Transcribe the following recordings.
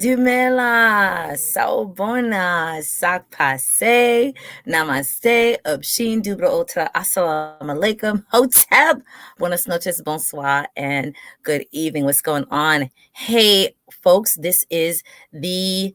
Dumela, Saubona, Sak Pase, Namaste, Obshin, Dubra Otra, Assalamu alaikum, Hotep, Buenas noches, bonsoir, and good evening. What's going on? Hey, folks, this is the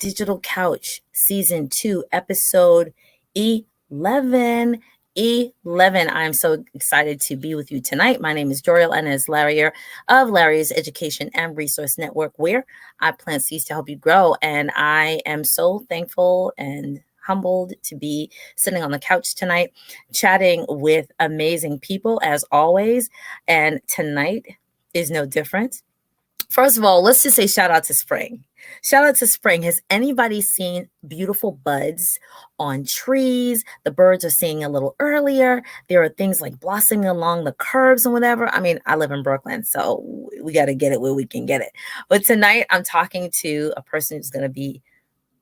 Digital Couch Season 2, Episode 11. 11. I'm so excited to be with you tonight. My name is Joriel Inez Larrier of Larry's Education and Resource Network, where I plant seeds to help you grow. And I am so thankful and humbled to be sitting on the couch tonight, chatting with amazing people as always. And tonight is no different. First of all, let's just say shout out to spring. Shout out to spring. Has anybody seen beautiful buds on trees? The birds are singing a little earlier. There are things like blossoming along the curbs and whatever. I mean, I live in Brooklyn, so we got to get it where we can get it. But tonight I'm talking to a person who's going to be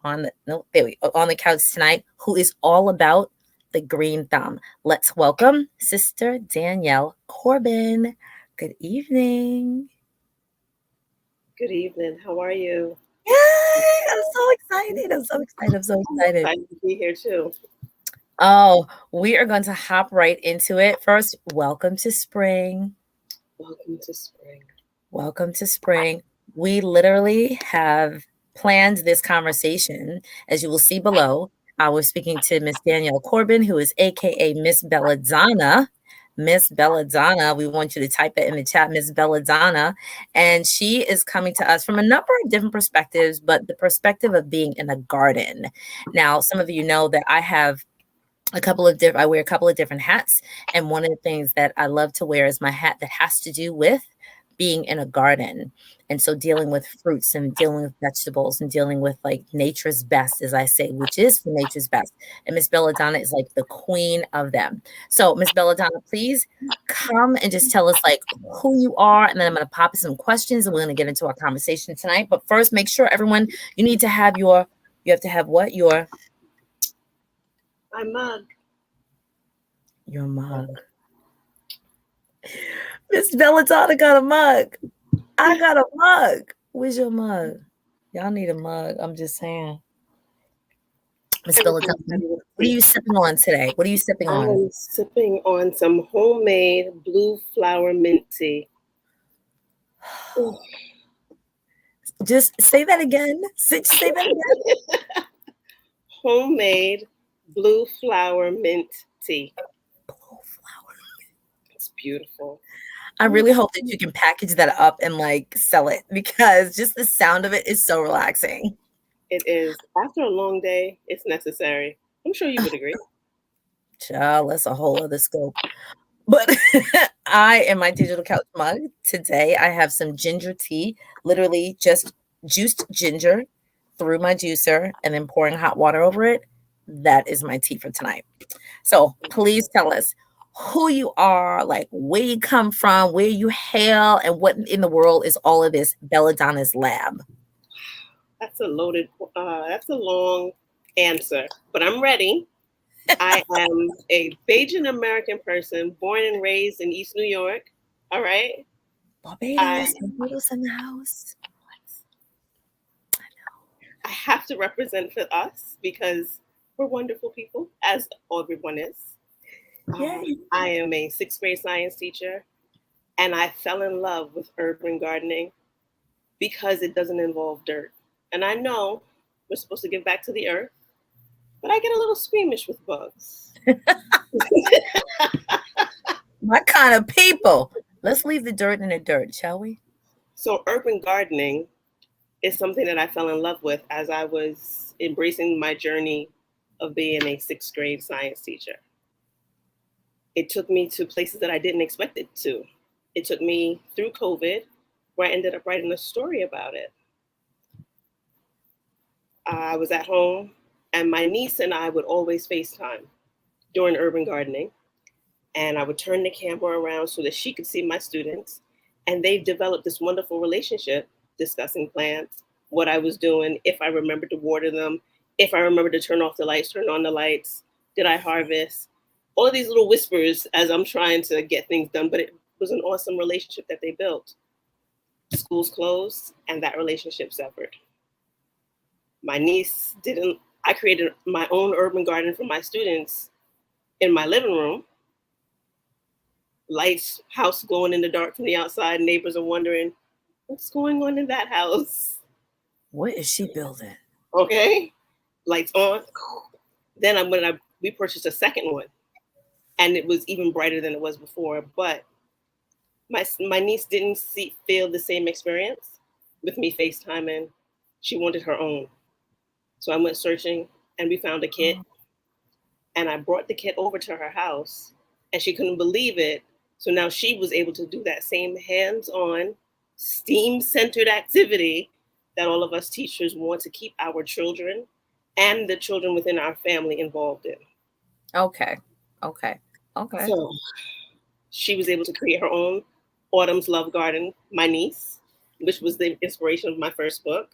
on the couch tonight, who is all about the green thumb. Let's welcome Sister Danielle Corbin. Good evening. Good evening. How are you? Yay! I'm so excited. I'm so excited. Excited to be here too. Oh, we are going to hop right into it. First, welcome to spring. Welcome to spring. Welcome to spring. We literally have planned this conversation, as you will see below. I was speaking to Miss Danielle Corbin, who is AKA Ms.Belladonna. Ms.Belladonna, we want you to type it in the chat, Ms.Belladonna. And she is coming to us from a number of different perspectives, but the perspective of being in a garden. Now, some of you know that I have I wear a couple of different hats. And one of the things that I love to wear is my hat that has to do with being in a garden. And so dealing with fruits and dealing with vegetables and dealing with like nature's best, as I say, which is for nature's best. And Miss Belladonna is like the queen of them. So Miss Belladonna, please come and just tell us like who you are. And then I'm going to pop some questions and we're going to get into our conversation tonight. But first, make sure everyone, you have to have what? My mug. Your mug. Miss Belladonna got a mug. I got a mug. Where's your mug? Y'all need a mug. I'm just saying. Miss Belladonna, what are you sipping on today? What are you sipping on? I'm sipping on some homemade blue flower mint tea. Just say that again. Say that again. Homemade blue flower mint tea. Blue flower mint. It's beautiful. I really hope that you can package that up and like sell it, because just the sound of it is so relaxing. It is. After a long day, it's necessary. I'm sure you would agree. Child, that's a whole other scope. But I, in my Digital Couch Mug today, I have some ginger tea, literally just juiced ginger through my juicer and then pouring hot water over it. That is my tea for tonight. So please tell us who you are, like where you come from, where you hail, and what in the world is all of this Belladonna's Lab? That's a long answer, but I'm ready. I am a Bajan American person, born and raised in East New York. All right. Barbados in the house. I know. I have to represent for us because we're wonderful people, as everyone is. I am a 6th grade science teacher, and I fell in love with urban gardening because it doesn't involve dirt. And I know we're supposed to give back to the earth, but I get a little squeamish with bugs. My kind of people. Let's leave the dirt in the dirt, shall we? So urban gardening is something that I fell in love with as I was embracing my journey of being a 6th grade science teacher. It took me to places that I didn't expect it to. It took me through COVID, where I ended up writing a story about it. I was at home, and my niece and I would always FaceTime during urban gardening. And I would turn the camera around so that she could see my students. And they've developed this wonderful relationship, discussing plants, what I was doing, if I remembered to water them, if I remembered to turn off the lights, turn on the lights, did I harvest? All of these little whispers as I'm trying to get things done, but it was an awesome relationship that they built. schools closed, and that relationship severed. My niece didn't, I created my own urban garden for my students in my living room. Lights, house glowing in the dark from the outside. Neighbors are wondering, what's going on in that house? What is she building? Okay, lights on. Then we purchased a second one, and it was even brighter than it was before. But my niece didn't feel the same experience with me FaceTiming. She wanted her own, so I went searching, and we found a kit, and I brought the kit over to her house, and she couldn't believe it. So now she was able to do that same hands-on, STEAM-centered activity that all of us teachers want to keep our children and the children within our family involved in. Okay. So she was able to create her own Autumn's Love Garden, my niece, which was the inspiration of my first book.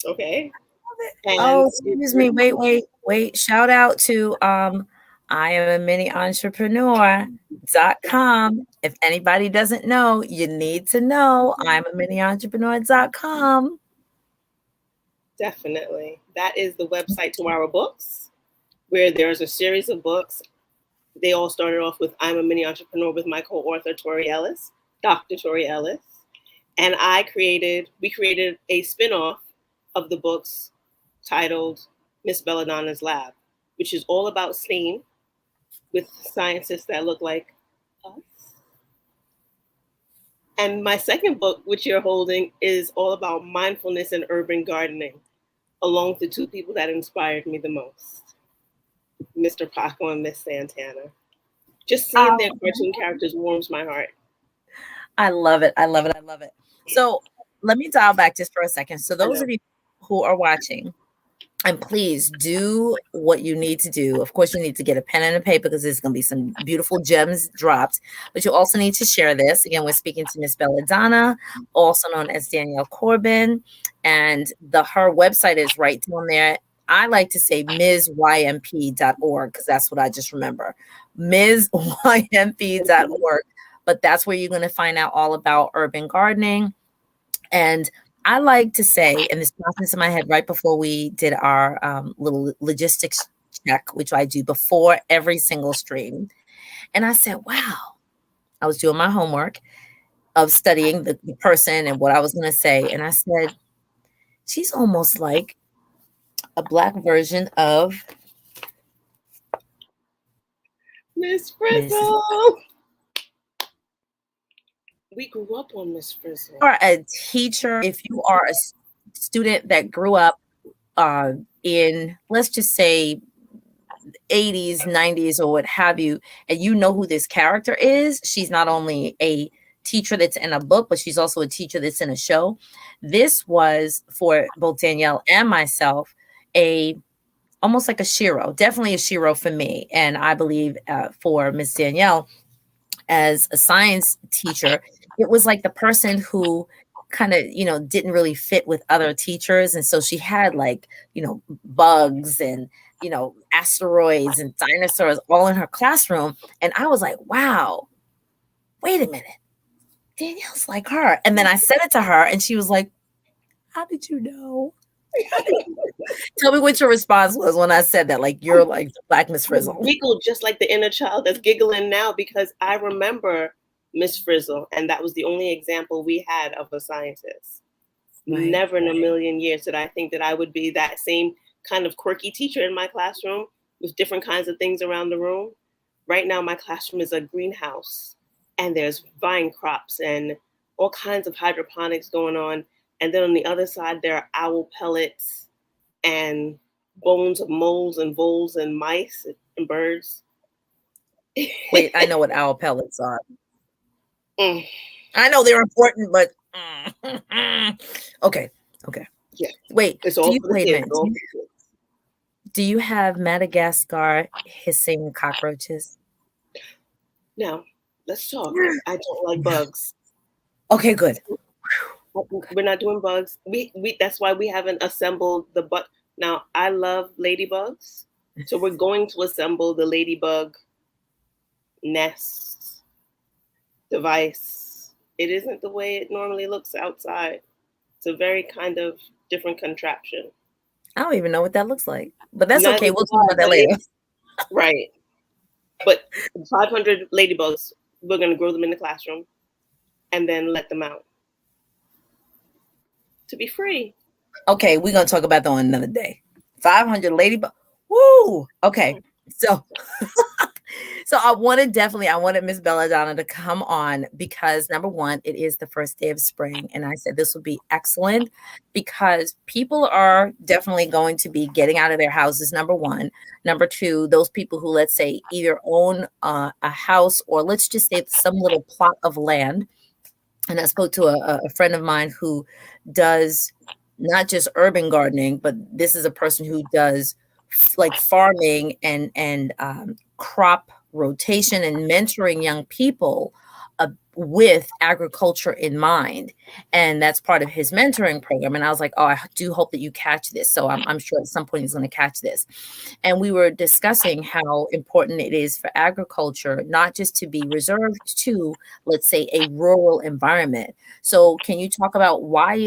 Okay. And excuse me. Wait. Shout out to I am a mini entrepreneur.com. If anybody doesn't know, you need to know I'm a mini entrepreneur.com. Definitely. That is the website to our books, where there's a series of books. They all started off with I'm a Mini Entrepreneur with my co-author, Tori Ellis, Dr. Tori Ellis. And we created a spinoff of the books titled Ms.Belladonna's Lab, which is all about STEAM with scientists that look like us. And my second book, which you're holding, is all about mindfulness and urban gardening, along with the two people that inspired me the most, Mr. Paco and Miss Santana. Just seeing their cartoon characters warms my heart. I love it. So let me dial back just for a second. So those of you who are watching, and please do what you need to do. Of course, you need to get a pen and a paper because there's going to be some beautiful gems dropped. But you also need to share this. Again, we're speaking to Ms. Belladonna, also known as Danielle Corbin. And her website is right down there. I like to say MSYMP.org because that's what I just remember. MSYMP.org. But that's where you're going to find out all about urban gardening. And I like to say, and this popped into my head right before we did our little logistics check, which I do before every single stream. And I said, wow, I was doing my homework of studying the person and what I was going to say. And I said, she's almost like a Black version of Miss Frizzle. We grew up on Miss Frizzle. Or a teacher, if you are a student that grew up in, let's just say, 80s, 90s, or what have you, and you know who this character is, she's not only a teacher that's in a book, but she's also a teacher that's in a show. This was, for both Danielle and myself, almost like a Shiro, definitely a Shiro for me. And I believe for Miss Danielle, as a science teacher, it was like the person who kind of, didn't really fit with other teachers. And so she had bugs and, asteroids and dinosaurs all in her classroom. And I was like, wow, wait a minute. Danielle's like her. And then I said it to her and she was like, how did you know? Tell me what your response was when I said that. Like, you're like Black Miss Frizzle. Giggled just like the inner child that's giggling now because I remember Miss Frizzle, and that was the only example we had of a scientist. Right. Never in a million years did I think that I would be that same kind of quirky teacher in my classroom with different kinds of things around the room. Right now, my classroom is a greenhouse, and there's vine crops and all kinds of hydroponics going on. And then on the other side, there are owl pellets and bones of moles and voles and mice and birds. Wait, I know what owl pellets are. I know they're important, but okay. Yeah. Wait, do you have Madagascar hissing cockroaches? No, let's talk. I don't like bugs. Okay, good. We're not doing bugs. We that's why we haven't assembled the bug. Now, I love ladybugs, so we're going to assemble the ladybug nest device It isn't the way it normally looks outside. It's a very kind of different contraption. I don't even know what that looks like, but that's Neither okay. do We'll talk I, about that but later. right. But 500 ladybugs, we're going to grow them in the classroom and then let them out to be free. Okay, we're gonna talk about that on another day. 500 ladybug. Woo! Okay, so so I wanted Miss Belladonna to come on because number one, it is the first day of spring, and I said this would be excellent because people are definitely going to be getting out of their houses. Number one, number two, those people who let's say either own a house or let's just say some little plot of land. And I spoke to a friend of mine who does not just urban gardening, but this is a person who does like farming and crop rotation and mentoring young people with agriculture in mind. And that's part of his mentoring program. And I was like, oh, I do hope that you catch this. So I'm sure at some point he's going to catch this. And we were discussing how important it is for agriculture, not just to be reserved to, let's say, a rural environment. So can you talk about why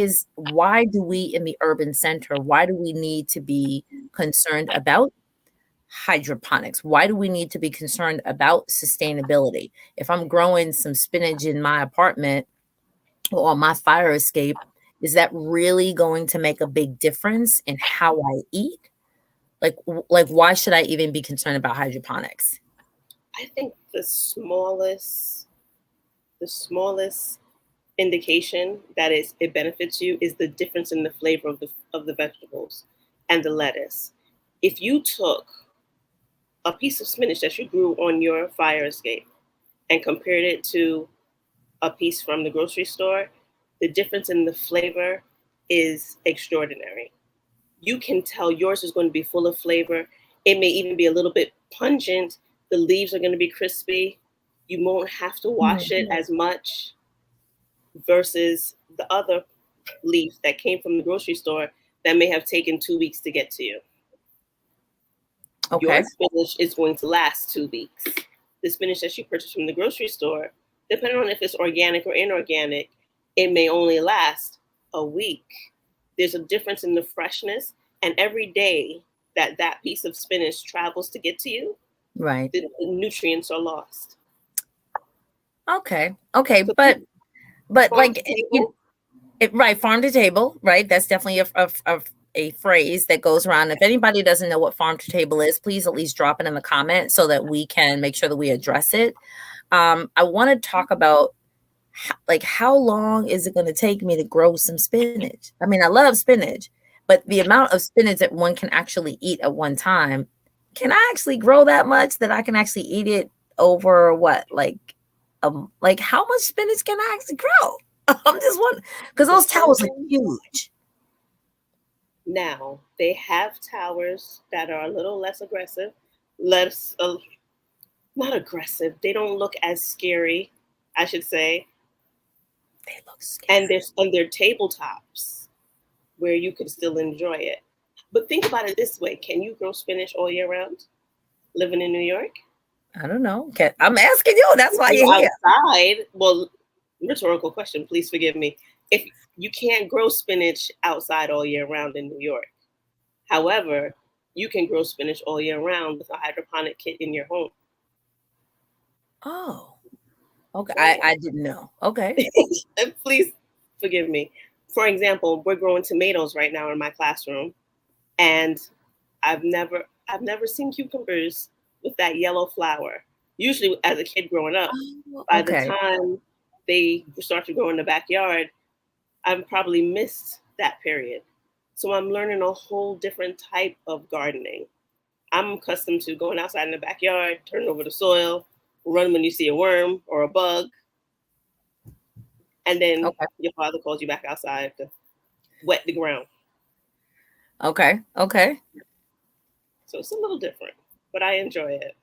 do we in the urban center, why do we need to be concerned about hydroponics? Why do we need to be concerned about sustainability? If I'm growing some spinach in my apartment or on my fire escape, is that really going to make a big difference in how I eat? Like why should I even be concerned about hydroponics? I think the smallest indication that it benefits you is the difference in the flavor of the vegetables and the lettuce. If you took a piece of spinach that you grew on your fire escape and compared it to a piece from the grocery store, the difference in the flavor is extraordinary. You can tell yours is going to be full of flavor. It may even be a little bit pungent. The leaves are going to be crispy. You won't have to wash it as much versus the other leaf that came from the grocery store that may have taken 2 weeks to get to you. Okay. Your spinach is going to last 2 weeks. The spinach that you purchase from the grocery store, depending on if it's organic or inorganic, it may only last a week. There's a difference in the freshness, and every day that piece of spinach travels to get to you, right, the nutrients are lost. Okay, So but like right, farm to table, right? That's definitely a phrase that goes around. If anybody doesn't know what farm to table is, please at least drop it in the comments so that we can make sure that we address it. I want to talk about like how long is it going to take me to grow some spinach? I mean, I love spinach, but the amount of spinach that one can actually eat at one time, can I actually grow that much that I can actually eat it over what, like how much spinach can I actually grow? I'm just wondering because those towers are huge. Now they have towers that are a little less aggressive, not aggressive. They don't look as scary, I should say. They look scary. And they're tabletops where you can still enjoy it. But think about it this way: can you grow spinach all year round, living in New York? I don't know. I'm asking you. That's why you're here. Outside, well, rhetorical question. Please forgive me. If you can't grow spinach outside all year round in New York, however, you can grow spinach all year round with a hydroponic kit in your home. Oh, okay. I didn't know. Okay. Please forgive me. For example, we're growing tomatoes right now in my classroom, and I've never seen cucumbers with that yellow flower. Usually, as a kid growing up, by the time they start to grow in the backyard, I've probably missed that period. So I'm learning a whole different type of gardening. I'm accustomed to going outside in the backyard, turning over the soil, run when you see a worm or a bug, and then your father calls you back outside to wet the ground. Okay. So it's a little different, but I enjoy it.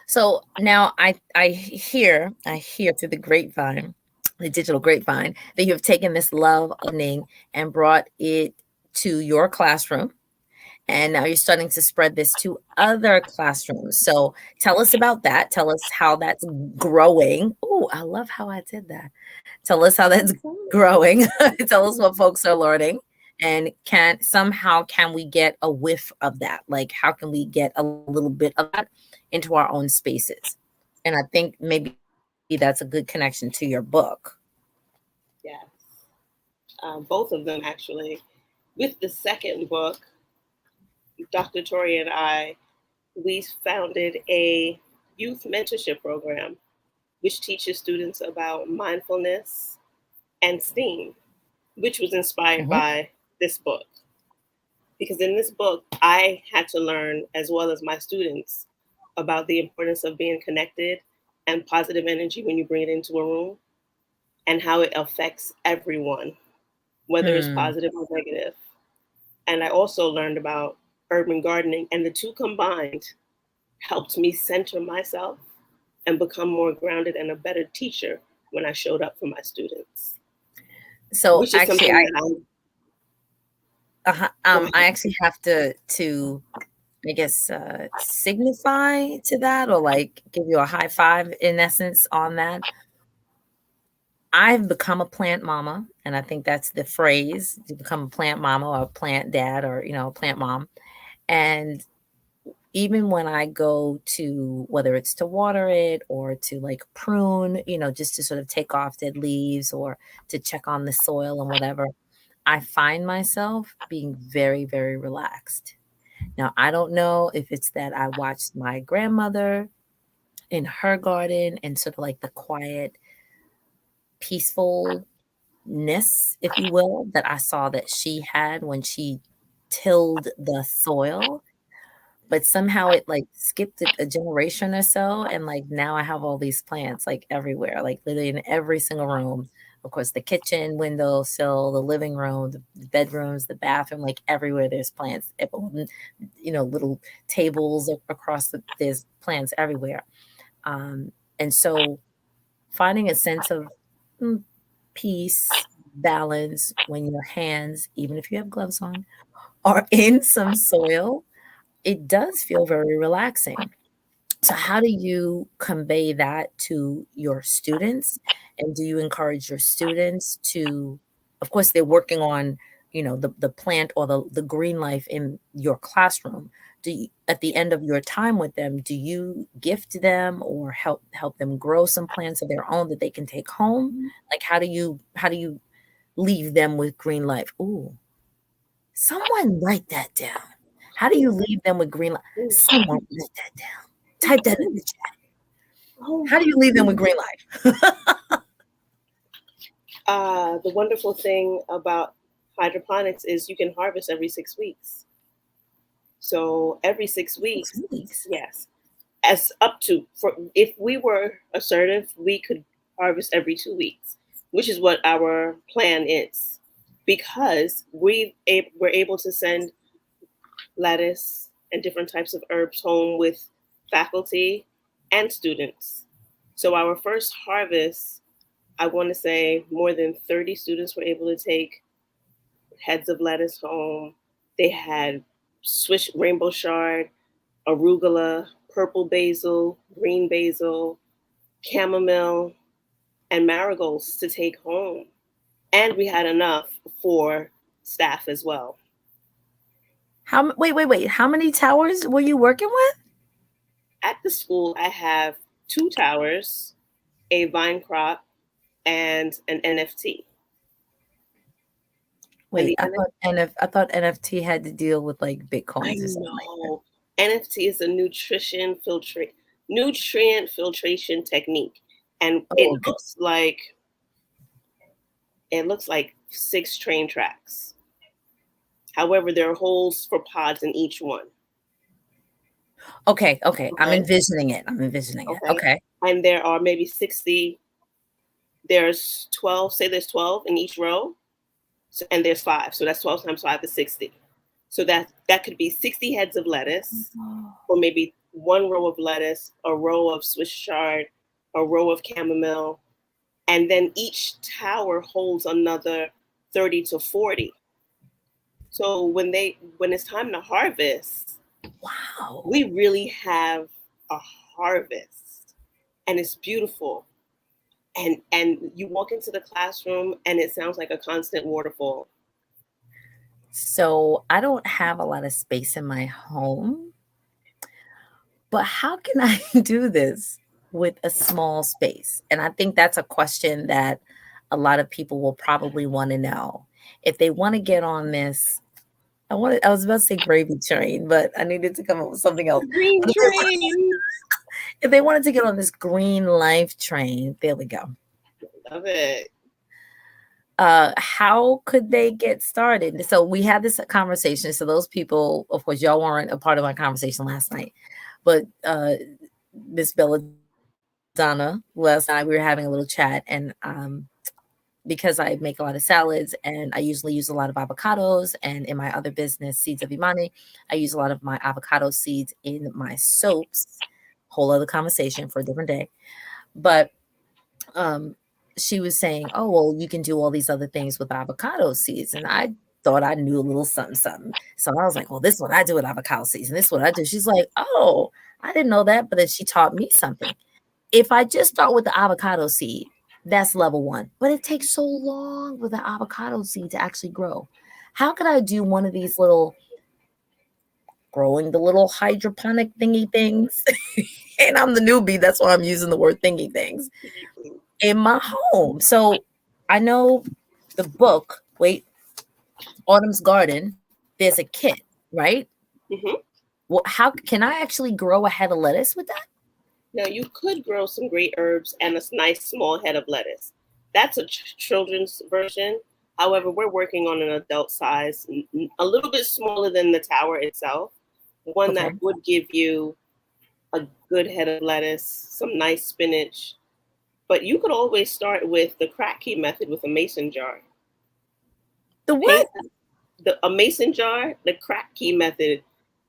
So now I hear through the grapevine, the digital grapevine, that you have taken this love of gardening and brought it to your classroom. And now you're starting to spread this to other classrooms. So tell us about that. Tell us how that's growing. Oh, I love how I did that. Tell us how that's growing. Tell us what folks are learning. And can we get a whiff of that? Like, how can we get a little bit of that into our own spaces? And I think maybe that's a good connection to your book. Yes, both of them actually. With the second book, Dr. Tori and I, we founded a youth mentorship program which teaches students about mindfulness and STEAM, which was inspired Mm-hmm. by this book. Because in this book, I had to learn, as well as my students, about the importance of being connected and positive energy when you bring it into a room and how it affects everyone, whether it's positive or negative. And I also learned about urban gardening, and the two combined helped me center myself and become more grounded and a better teacher when I showed up for my students. So Which is actually, something that I actually have to I guess signify to that, or like give you a high five in essence on that. I've become a plant mama, and I think that's the phrase, to become a plant mama or a plant dad, or a plant mom. And even when I go to, whether it's to water it or to like prune, just to sort of take off dead leaves or to check on the soil and whatever, I find myself being very, very relaxed. Now, I don't know if it's that I watched my grandmother in her garden and sort of like the quiet, peacefulness, if you will, that I saw that she had when she tilled the soil. But somehow it like skipped a generation or so. And like now I have all these plants like everywhere, like literally in every single room. Of course, the kitchen, windowsill, the living room, the bedrooms, the bathroom, like everywhere there's plants. Little tables across there's plants everywhere. And so finding a sense of peace, balance when your hands, even if you have gloves on, are in some soil, it does feel very relaxing. So how do you convey that to your students? And do you encourage your students to, of course, they're working on, the plant or the green life in your classroom. At the end of your time with them, do you gift them or help them grow some plants of their own that they can take home? Like how do you leave them with green life? Ooh, someone write that down. How do you leave them with green light? Someone write that down. Type that in the chat. How do you leave them with green light? The wonderful thing about hydroponics is you can harvest every 6 weeks. So every 6 weeks, 6 weeks. yes, if we were assertive, we could harvest every 2 weeks, which is what our plan is, because we're able to send lettuce and different types of herbs home with faculty and students. So our first harvest, I want to say more than 30 students were able to take heads of lettuce home. They had Swiss rainbow chard, arugula, purple basil, green basil, chamomile, and marigolds to take home. And we had enough for staff as well. Wait. How many towers were you working with? At the school, I have 2 towers, a vine crop, and an NFT. Wait, I thought NFT had to deal with like I Bitcoins or something like that. know. NFT is a nutrient filtration technique, and Oh, okay. it looks like 6 train tracks. However, there are holes for pods in each one. Okay. I'm Okay. envisioning it. Okay. And there are maybe 60. There's 12. Say there's 12 in each row, and there's 5. So that's 12 times 5 is 60. So that could be 60 heads of lettuce, or maybe 1 row of lettuce, a row of Swiss chard, a row of chamomile, and then each tower holds another 30 to 40. So when it's time to harvest, Wow. we really have a harvest, and it's beautiful. And you walk into the classroom and it sounds like a constant waterfall. So I don't have a lot of space in my home, but how can I do this with a small space? And I think that's a question that a lot of people will probably want to know. If they want to get on this, I was about to say gravy train, but I needed to come up with something else. The green But train. if they wanted to get on this green life train, there we go. Love it. How could they get started? So we had this conversation. So those people, of course, y'all weren't a part of my conversation last night, but Ms.Belladonna, last night we were having a little chat, and because I make a lot of salads and I usually use a lot of avocados, and in my other business, Seeds of Imani, I use a lot of my avocado seeds in my soaps. Whole other conversation for a different day. But um, she was saying, "Oh, well, you can do all these other things with avocado seeds." And I thought I knew a little something, something. So I was like, "Well, this is what I do with avocado seeds, and this is what I do." She's like, "Oh, I didn't know that," but then she taught me something. If I just start with the avocado seed, that's level one. But it takes so long with the avocado seed to actually grow. How could I do one of these little growing the little hydroponic thingy things? And I'm the newbie, that's why I'm using the word thingy things in my home. So I know the book, wait, Autumn's Garden, there's a kit, right? Hmm. Well, how can I actually grow a head of lettuce with that? Now you could grow some great herbs and a nice small head of lettuce. That's a children's version. However, we're working on an adult size, a little bit smaller than the tower itself, one Okay. that would give you a good head of lettuce, some nice spinach. But you could always start with the crack key method with a mason jar. The Paint what? a mason jar, the crack key method,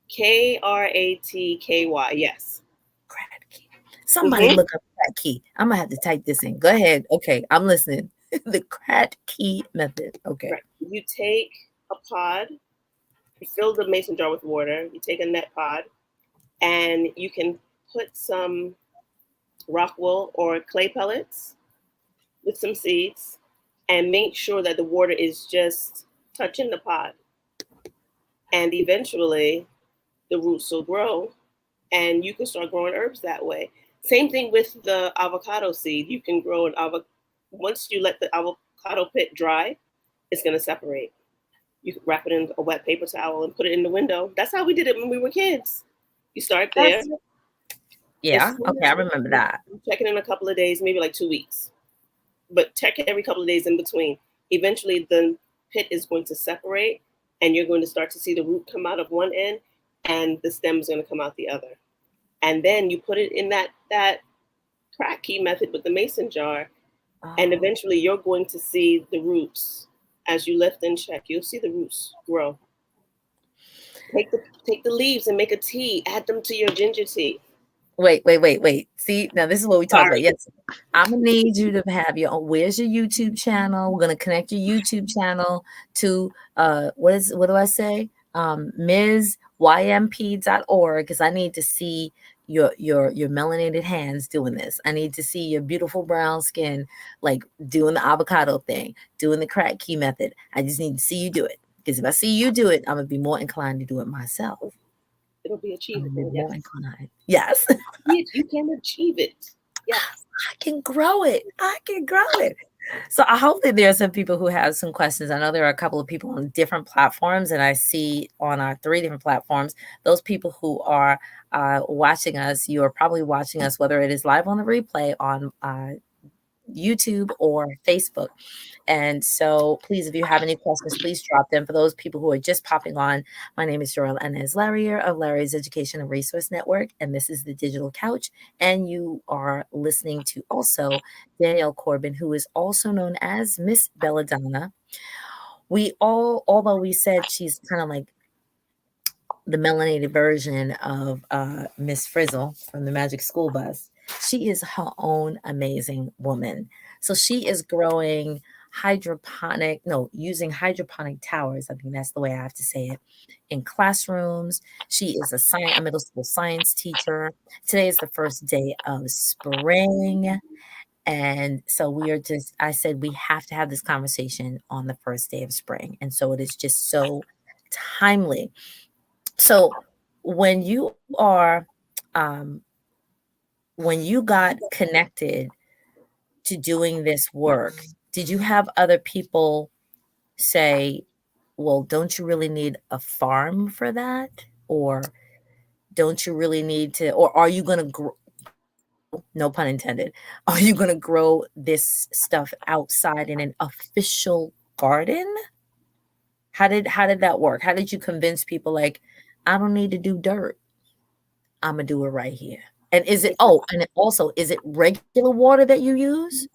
KRATKY. Yes. Crack key. Somebody Mm-hmm. look up crack key. I'm gonna have to type this in. Go ahead. Okay, I'm listening. The crack key method. Okay. Right. You take a pod, you fill the mason jar with water. You take a net pod, and you can put some rock wool or clay pellets with some seeds, and make sure that the water is just touching the pod. And eventually, the roots will grow, and you can start growing herbs that way. Same thing with the avocado seed. You can grow an avocado. Once you let the avocado pit dry, it's going to separate. You can wrap it in a wet paper towel and put it in the window. That's how we did it when we were kids. You start there. That's It's yeah. Okay, I remember that. check it in a couple of days, maybe like 2 weeks. But check it every couple of days in between. Eventually, the pit is going to separate, and you're going to start to see the root come out of one end, and the stem is going to come out the other. And then you put it in that crack key method with the mason jar, and Oh, eventually you're going to see the roots as you lift and check. You'll see the roots grow. Take the leaves and make a tea. Add them to your ginger tea. wait. See, now this is what we talked about. Sorry. Yes, I'm gonna need you to have your own. Where's your YouTube channel? We're gonna connect your YouTube channel to what do I say? MsYMP.org, because I need to see your melanated hands doing this. I need to see your beautiful brown skin, like doing the avocado thing, doing the crack key method. I just need to see you do it. Because if I see you do it, I'm gonna be more inclined to do it myself. It'll be I'm gonna be achievable. more Yes. inclined. Yes. You can achieve it. Yes. I can grow it. I can grow it. So I hope that there are some people who have some questions. I know there are a couple of people on different platforms, and I see on our 3 different platforms, those people who are watching us, you are probably watching us, whether it is live on the replay on YouTube or Facebook. And so please, if you have any questions, please drop them. For those people who are just popping on, my name is Jorel Inez Larrier of Larry's Education and Resource Network, and this is the Digital Couch. And you are listening to also Danielle Corbin, who is also known as Miss Belladonna. We all, although we said she's kind of like the melanated version of Miss Frizzle from the Magic School Bus, she is her own amazing woman. So she is growing using hydroponic towers. I think that's the way I have to say it. In classrooms, she is a middle school science teacher. Today is the first day of spring. And so I said, we have to have this conversation on the first day of spring. And so it is just so timely. So when you are, when you got connected to doing this work, did you have other people say, well, don't you really need a farm for that? Or don't you really need to, or are you going to grow, no pun intended, are you going to grow this stuff outside in an official garden? How did that work? How did you convince people like, I don't need to do dirt. I'm going to do it right here. And is it regular water that you use?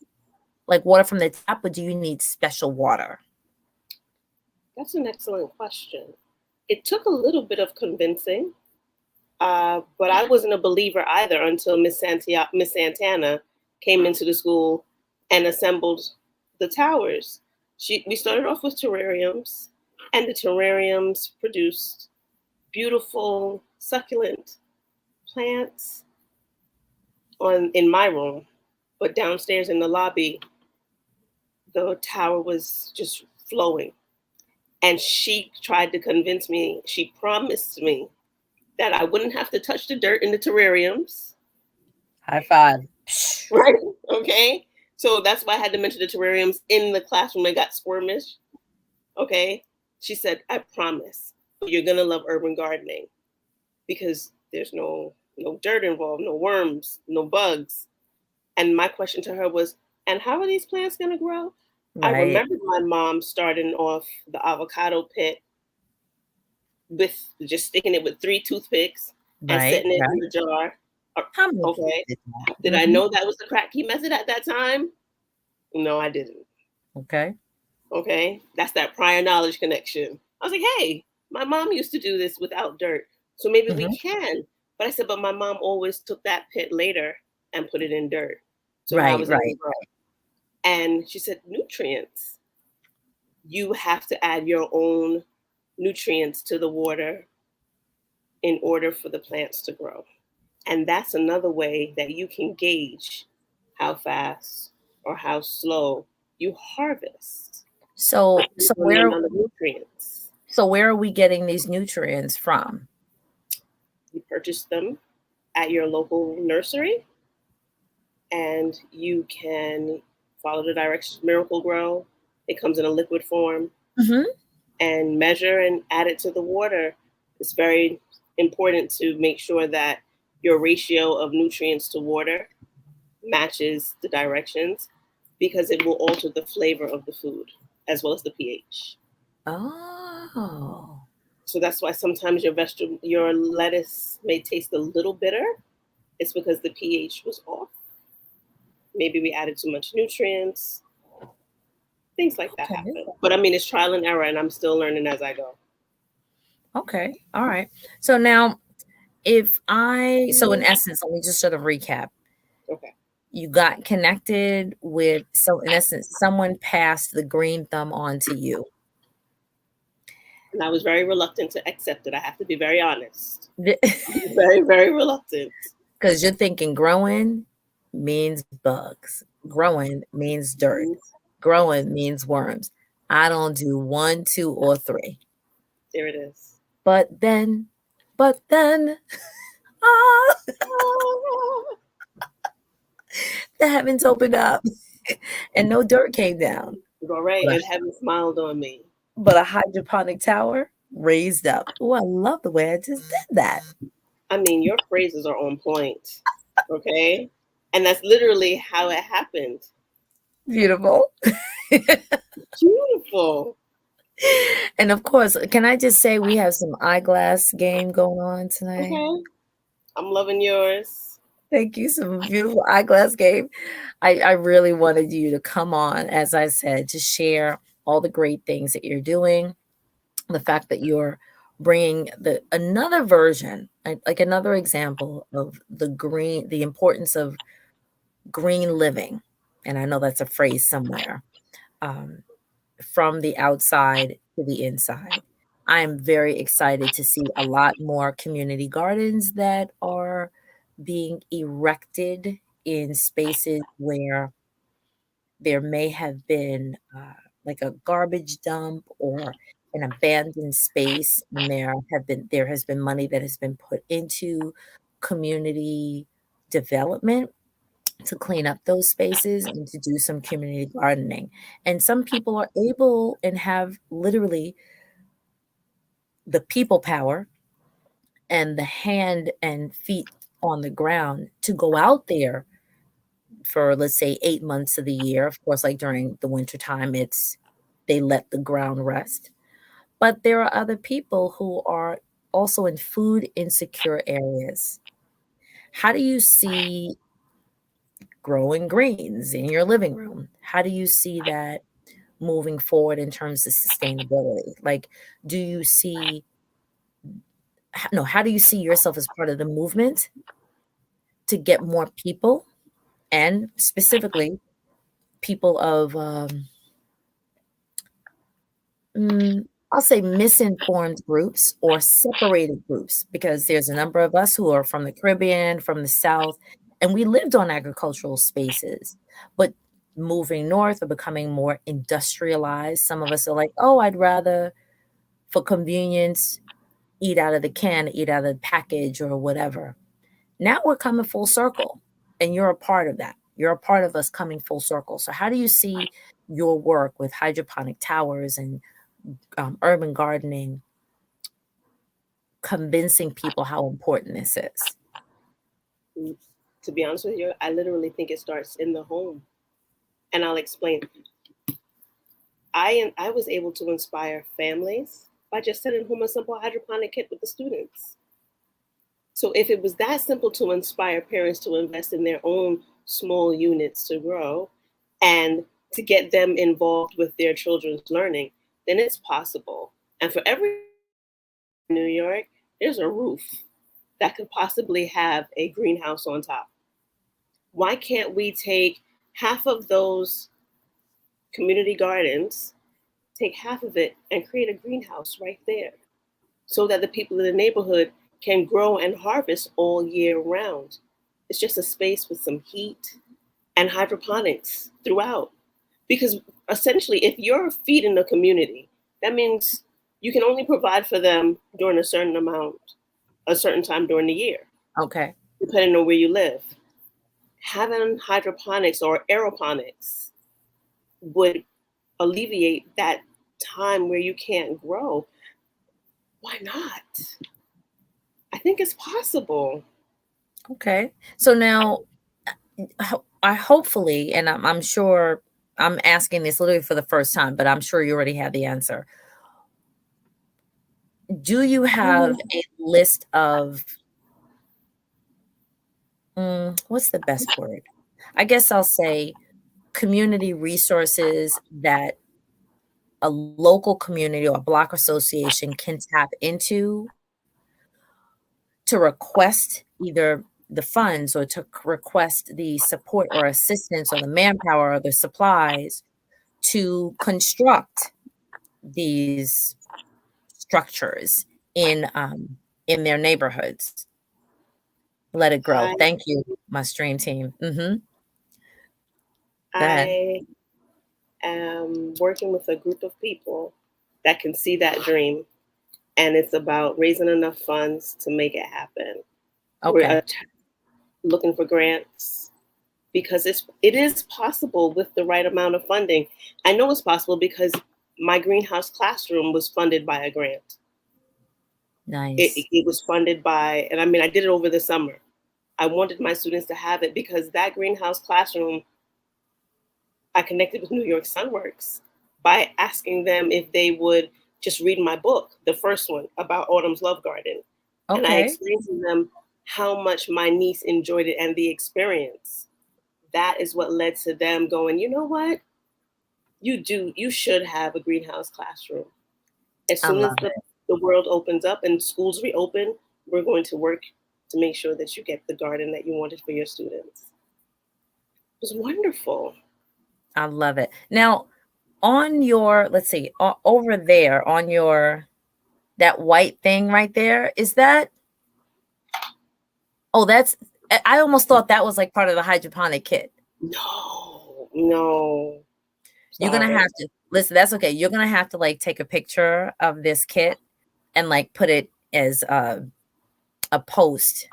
Like water from the tap, or do you need special water? That's an excellent question. It took a little bit of convincing, but I wasn't a believer either until Miss Santana came into the school and assembled the towers. We started off with terrariums, and the terrariums produced beautiful, succulent plants in my room, but downstairs in the lobby, the tower was just flowing. And she tried to convince me, she promised me that I wouldn't have to touch the dirt in the terrariums. High five. Right? Okay. So that's why I had to mention the terrariums in the classroom. I got squirmish. Okay. She said, I promise, you're going to love urban gardening because there's no dirt involved, no worms, no bugs. And my question to her was, and how are these plants going to grow? Right. I remember my mom starting off the avocado pit with just sticking it with 3 toothpicks and setting it in the jar. Okay. Did I know that was the crack key method at that time? No, I didn't. Okay. That's that prior knowledge connection. I was like, hey, my mom used to do this without dirt, so maybe we can. But I said, but my mom always took that pit later and put it in dirt. So right. And she said, nutrients. You have to add your own nutrients to the water in order for the plants to grow. And that's another way that you can gauge how fast or how slow you harvest. So where are the nutrients? So where are we getting these nutrients from? You purchase them at your local nursery, and you can follow the directions. Miracle Grow. It comes in a liquid form. And measure and add it to the water. It's very important to make sure that your ratio of nutrients to water matches the directions, because it will alter the flavor of the food as well as the pH. Oh. So that's why sometimes your lettuce may taste a little bitter. It's because the pH was off. Maybe we added too much nutrients. Things like that happen. But I mean, it's trial and error, and I'm still learning as I go. Okay. All right. So now, in essence, let me just sort of recap. Okay. You got connected with, so in essence, someone passed the green thumb on to you. And I was very reluctant to accept it. I have to be very honest. Very, very reluctant. Because you're thinking growing means bugs. Growing means dirt. Growing means worms. I don't do 1, 2, or 3. There it is. But then, the heavens opened up and no dirt came down. All right, and heaven smiled on me. But a hydroponic tower raised up. Oh, I love the way I just did that. I mean, your phrases are on point. Okay? And that's literally how it happened. Beautiful. Beautiful. And of course, can I just say we have some eyeglass game going on tonight? Okay. I'm loving yours. Thank you. Some beautiful eyeglass game. I really wanted you to come on, as I said, to share all the great things that you're doing. The fact that you're bringing another version, like another example of the importance of green living. And I know that's a phrase somewhere. from the outside to the inside. I am very excited to see a lot more community gardens that are being erected in spaces where there may have been like a garbage dump or an abandoned space, and there has been money that has been put into community development to clean up those spaces and to do some community gardening. And some people are able and have literally the people power and the hand and feet on the ground to go out there for, let's say, 8 months of the year. Of course, like during the winter time, they let the ground rest. But there are other people who are also in food insecure areas. How do you see growing greens in your living room? How do you see that moving forward in terms of sustainability? Like, do you see, no, how do you see yourself as part of the movement to get more people and specifically people of, I'll say misinformed groups or separated groups, because there's a number of us who are from the Caribbean, from the South, and we lived on agricultural spaces. But moving north or becoming more industrialized, some of us are like, oh, I'd rather, for convenience, eat out of the can, eat out of the package or whatever. Now we're coming full circle, and you're a part of that. You're a part of us coming full circle. So, how do you see your work with hydroponic towers and urban gardening convincing people how important this is? To be honest with you, I literally think it starts in the home. And I'll explain. I was able to inspire families by just sending home a simple hydroponic kit with the students. So if it was that simple to inspire parents to invest in their own small units to grow and to get them involved with their children's learning, then it's possible. And for every New York, there's a roof that could possibly have a greenhouse on top. Why can't we take half of those community gardens, take half of it, and create a greenhouse right there so that the people in the neighborhood can grow and harvest all year round? It's just a space with some heat and hydroponics throughout. Because essentially, if you're feeding a community, that means you can only provide for them during a certain time during the year, Okay. depending on where you live. Having hydroponics or aeroponics would alleviate that time where you can't grow. Why not? I think it's possible. Okay. So now, I hopefully, and I'm sure I'm asking this literally for the first time, but I'm sure you already have the answer. Do you have a list of, what's the best word? I guess I'll say community resources that a local community or a block association can tap into to request either the funds or to request the support or assistance or the manpower or the supplies to construct these structures in their neighborhoods. Let it grow. I Thank you, my stream team. Go ahead. I am working with a group of people that can see that dream, and it's about raising enough funds to make it happen. We're Okay. looking for grants because it is possible with the right amount of funding. I know it's possible because my greenhouse classroom was funded by a grant. Nice. It was funded by, and I mean, I did it over the summer. I wanted my students to have it because that greenhouse classroom, I connected with New York Sunworks by asking them if they would just read my book, the first one about Autumn's Love Garden. And I Okay. explained to them how much my niece enjoyed it and the experience. That is what led to them going, you know what? You should have a greenhouse classroom. As I soon as love it. the world opens up and schools reopen, we're going to work to make sure that you get the garden that you wanted for your students. It was wonderful. I love it. Now, on your, let's see, over there on your, that white thing right there, is that, oh, that's, I almost thought that was like part of the hydroponic kit. No. You're going to have to, listen, that's okay. You're going to have to like take a picture of this kit and like put it as a post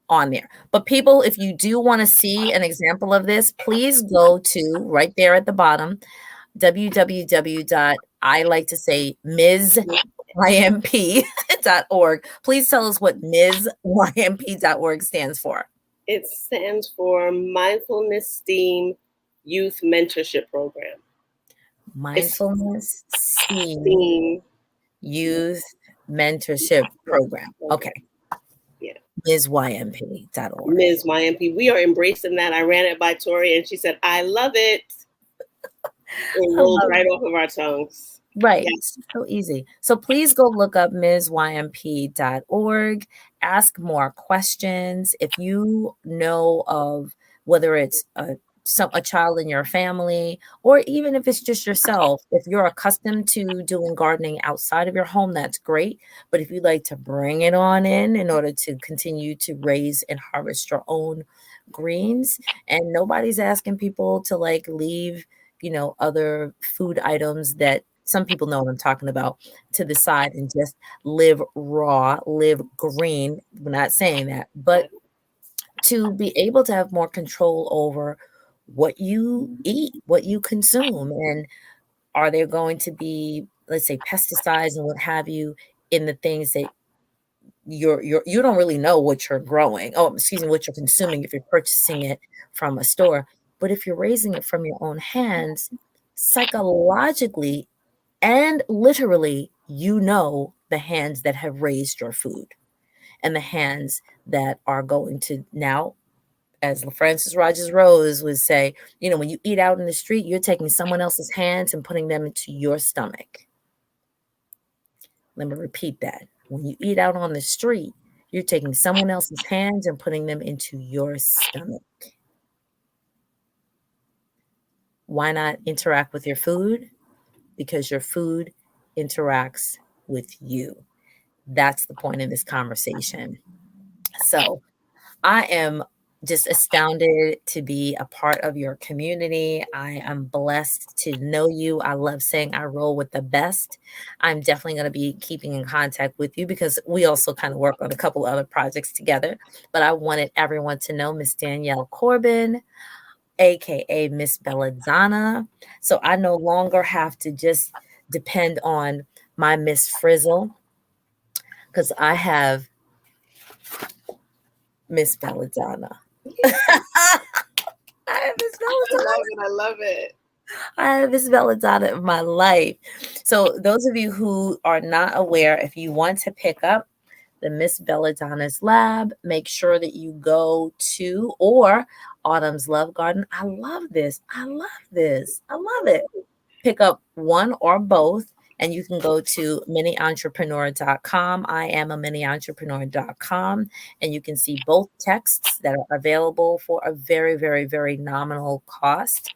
on there. But people, if you do want to see an example of this, please go to right there at the bottom, www. I like to say MSYMP.org. Please tell us what MSYMP.org stands for. It stands for Mindfulness STEAM Youth Mentorship Program. Mindfulness STEAM Youth Mentorship Program. Okay. Yeah. MSYMP.org. MSYMP. We are embracing that. I ran it by Tori and she said, I love it. It rolled right off of our tongues. Right. Yes. So easy. So please go look up MSYMP.org. Ask more questions. If you know of whether it's a child in your family, or even if it's just yourself, if you're accustomed to doing gardening outside of your home, that's great. But if you'd like to bring it on in order to continue to raise and harvest your own greens, and nobody's asking people to like leave, other food items that some people know what I'm talking about, to the side and just live raw, live green. We're not saying that, but to be able to have more control over what you eat, what you consume, and are there going to be, let's say, pesticides and what have you in the things that you don't really know what you're growing. Oh, excuse me, what you're consuming if you're purchasing it from a store. But if you're raising it from your own hands, psychologically and literally, the hands that have raised your food and the hands that are going to now, as Francis Rogers Rose would say, when you eat out in the street, you're taking someone else's hands and putting them into your stomach. Let me repeat that. When you eat out on the street, you're taking someone else's hands and putting them into your stomach. Why not interact with your food? Because your food interacts with you. That's the point of this conversation. So I am just astounded to be a part of your community. I am blessed to know you. I love saying I roll with the best. I'm definitely going to be keeping in contact with you because we also kind of work on a couple other projects together. But I wanted everyone to know Miss Danielle Corbin, aka Ms.Belladonna. So I no longer have to just depend on my Miss Frizzle, because I have Ms.Belladonna. I have Ms.Belladonna. I love it. I have Ms.Belladonna in my life. So those of you who are not aware, if you want to pick up the Ms.Belladonna's lab, make sure that you go to, or Autumn's Love Garden. I love this. I love it. Pick up one or both. And you can go to miniontrepreneur.com. I am a miniontrepreneur.com. And you can see both texts that are available for a very, very, very nominal cost.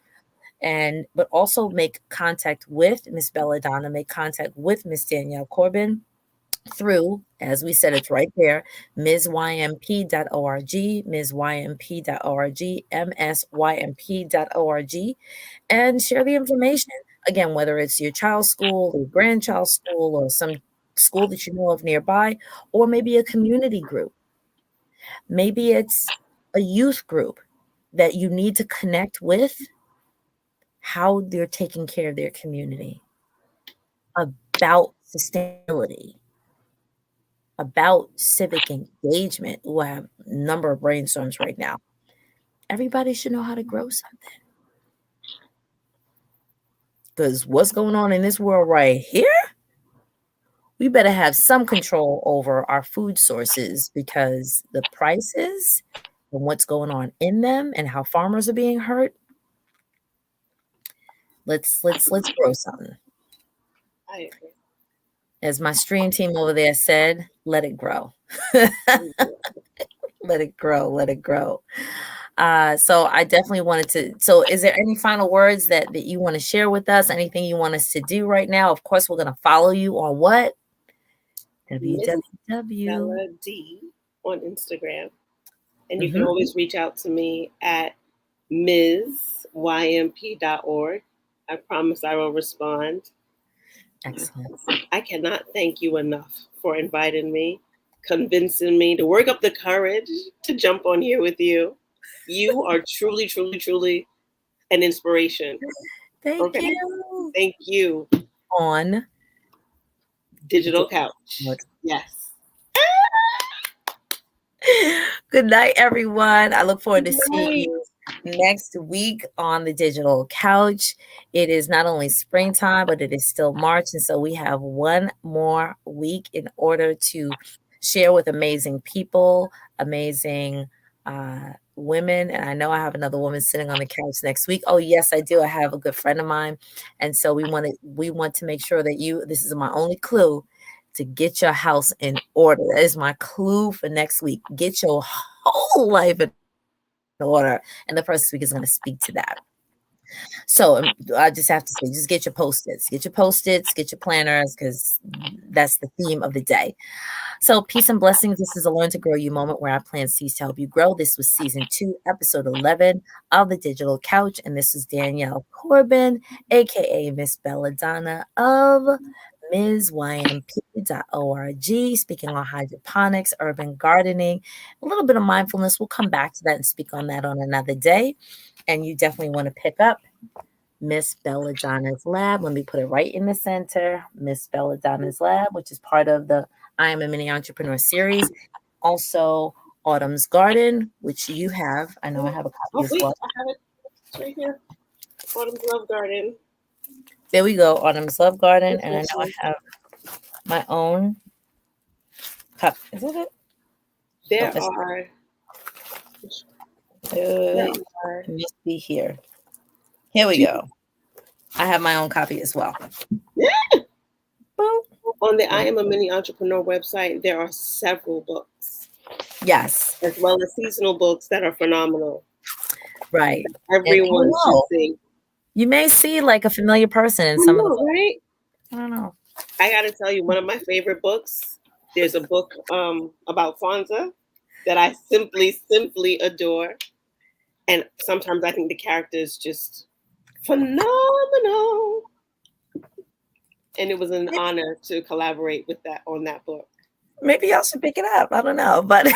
But also make contact with Miss Belladonna, make contact with Miss Danielle Corbin through, as we said, it's right there, MSYMP.org, MSYMP.org, MSYMP.org, and share the information. Again, whether it's your child's school or grandchild's school or some school that you know of nearby, or maybe a community group. Maybe it's a youth group that you need to connect with, how they're taking care of their community, about sustainability, about civic engagement. Ooh, I have a number of brainstorms right now. Everybody should know how to grow something. Because what's going on in this world right here, we better have some control over our food sources, because the prices and what's going on in them and how farmers are being hurt. Let's grow something. I agree. As my stream team over there said, let it grow. Let it grow. So I definitely wanted to. So, is there any final words that you want to share with us? Anything you want us to do right now? Of course, we're going to follow you on what? Miss www. Bella D on Instagram. And you can Mm-hmm. always reach out to me at MSYMP.org. I promise I will respond. Excellent. I cannot thank you enough for inviting me, convincing me to work up the courage to jump on here with you. You are truly, truly, truly an inspiration. Thank Okay? you. Thank you. On Digital Couch. Mug. Yes. Good night, everyone. I look forward to Good seeing night. you next week on the Digital Couch. It is not only springtime, but it is still March. And so we have one more week in order to share with amazing people, amazing women. And I know I have another woman sitting on the couch next week. Oh, yes, I do. I have a good friend of mine. And so we want to make sure that this is my only clue to get your house in order. That is my clue for next week. Get your whole life in order. And the first week is going to speak to that. So I just have to say, just get your planners, because that's the theme of the day. So, peace and blessings. This is a Learn to Grow You moment where I plant seeds to help you grow. This was season 2, episode 11 of the Digital Couch. And this is Danielle Corbin, aka Ms. Belladonna of MSYMP.org, speaking on hydroponics, urban gardening, a little bit of mindfulness. We'll come back to that and speak on that on another day. And you definitely want to pick up Miss Belladonna's Lab. Let me put it right in the center. Miss Belladonna's Lab, which is part of the I Am a Mini Entrepreneur series. Also, Autumn's Garden, which you have. I know I have a copy as well. I have it. It's right here. Autumn's Love Garden. There we go, Autumn's Love Garden. And I know I have my own cup. Is that it? There Oh, are. it must be here. Here we go. I have my own copy as well. Yeah. Boop. On the I Am a Mini Entrepreneur website, there are several books. Yes. As well as seasonal books that are phenomenal. Right. Everyone should see. You may see like a familiar person in some of the books. Right? I don't know. I got to tell you, one of my favorite books, there's a book about Kwanzaa that I simply adore. And sometimes I think the character is just phenomenal. And it was an honor to collaborate with on that book. Maybe y'all should pick it up. I don't know, but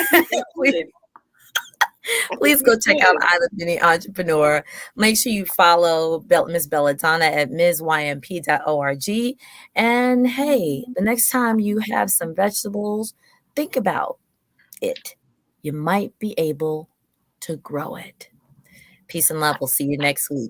please go check out I Am a Mini Entrepreneur. Make sure you follow Ms. Belladonna at MSYMP.org. And hey, the next time you have some vegetables, think about it. You might be able to grow it. Peace and love. We'll see you next week.